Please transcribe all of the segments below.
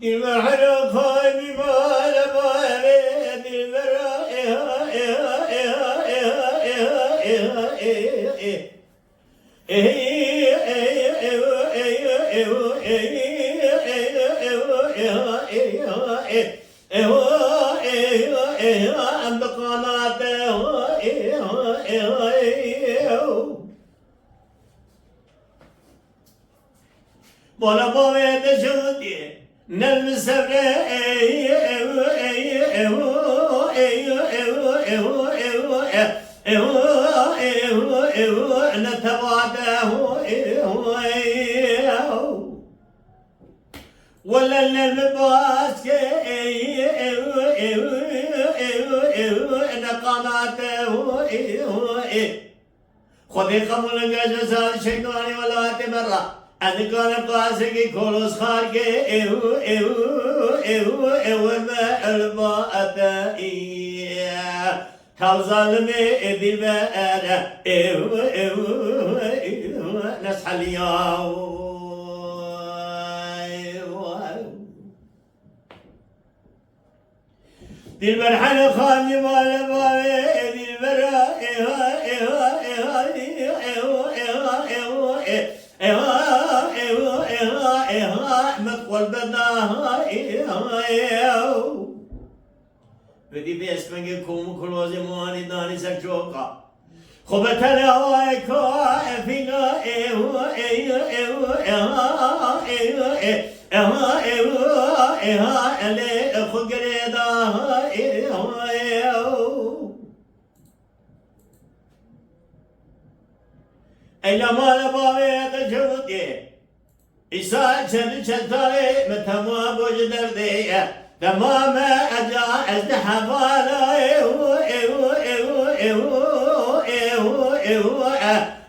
دلبر حلو خالی مال باره دلبر عند قناته بالا باید شدی نلم سبره نتواده ولا الباسك نقاماته خذي قبل الجزاء الشيطان ولا تبرع أن كان قاسك كولوس خارج ما الباء كالظالم ذي الباء نسح اليوم دلبر حل خالي مال بابي دلبر مقول بداها بدي باسمك كوم كلوز مواني داني سكوكا خبتنا هوايكا فينا إلا ما لبابي تجودي إساء شلتاري متما بوجدر دي تمام أجا أزدحفالا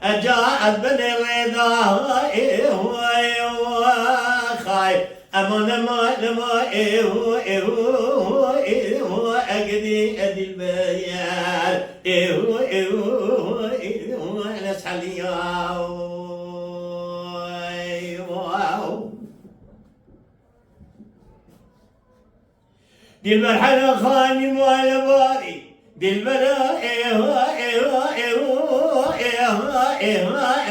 أجا أبن الرضا خاي أمان ما أقدي أدي البيان نسحل دلبر حنا خاني مال باري دلبر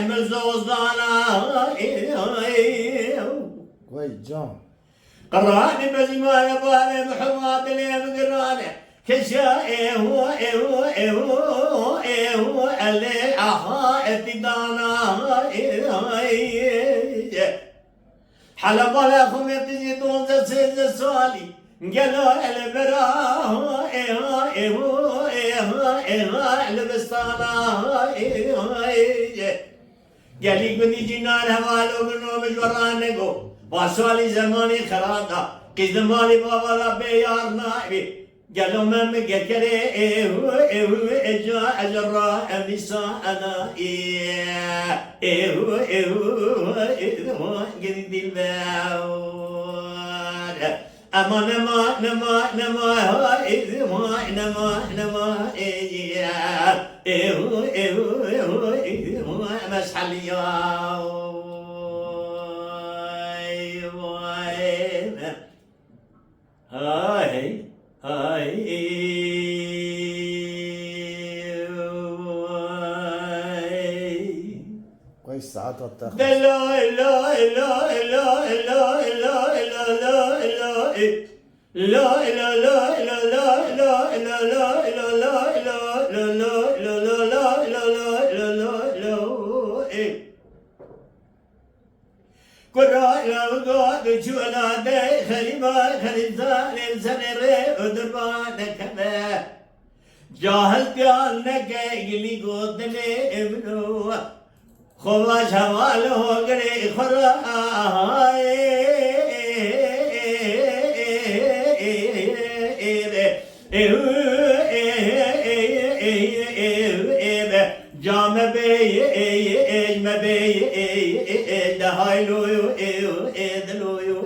مزوزانا وي جان قراني بزمان باري محمد اللي مقراني كشا اللي اتدانا حلب على خميت زيتون زيت السوالي قالوا البرا لبستانا قالي كني جنان هوالو بنو مجورانكو واسوالي زماني خراطا كي زماني بابا ربي يار نائبي قالوا من مقكري اجا اجرا امسا انا قلت الباور أما نما مسح اليوم هاي كويس ساعات وتاخد لا لا لا لا لا جاهل عنك يلي قدني ابنو خواش حوال ہو گئے جام بے دہائی لویو دلویو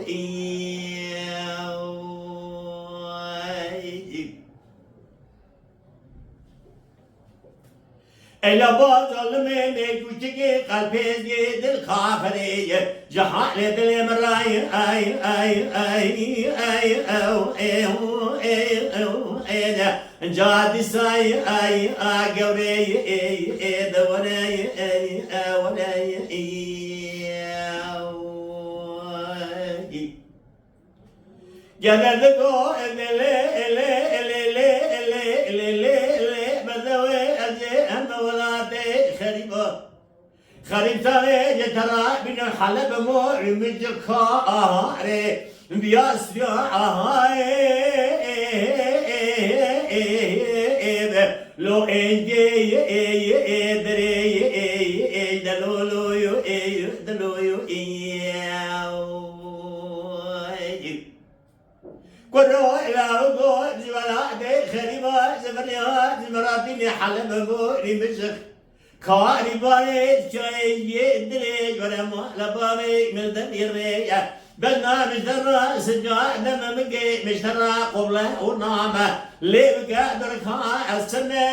Ela bazalme me kuchike kalpez ye dil khafre ye jahale dil emray ay ay ay ay au au jadi say ay agore ye dawre ye awre ye gelerde go ele ele ele ele ele ele bedawe aze amwalate khariba خريب تاني ترى من الحلب مو مجكا آهاري بياس يا لو إنجي دري دلولو يو دلو يو كرو إلى رجو زمرات خريبا زمريات زمراتي حلب مو مجك كاري باري شيء دري ورم لبامي من الدنيا بدنا مشترى سجاء دم مجي مشترى قبل ونعمة ليه بقدر خا السنة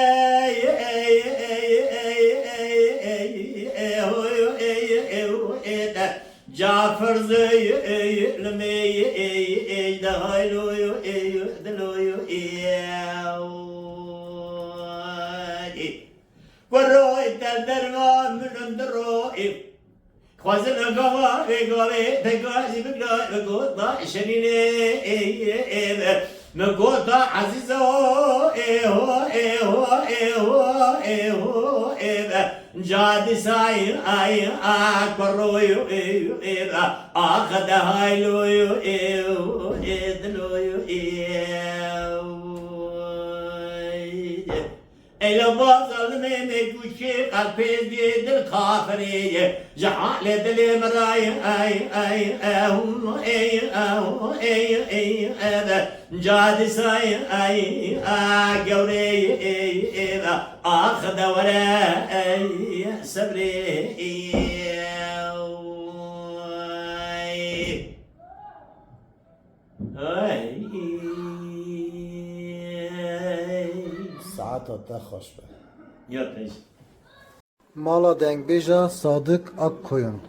جعفر زي لمي دهايلو دلو ورو الدرما من الدروي خوازن قوا قوا تقاسي بقى قوطا شنينه نقوطا عزيزو جاد ساير اي اكبرو اخذ هايلو دلو إلى باطل من كوشي قلبي دل خافري جحال دل مراي أي جاد ساي أي قوري أخذ وراي صبري ساعت hatta خوش به. يلا Mala Dengbija Sadık Akkoyun.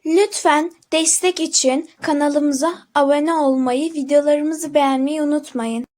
Lütfen destek için kanalımıza abone olmayı, videolarımızı beğenmeyi unutmayın.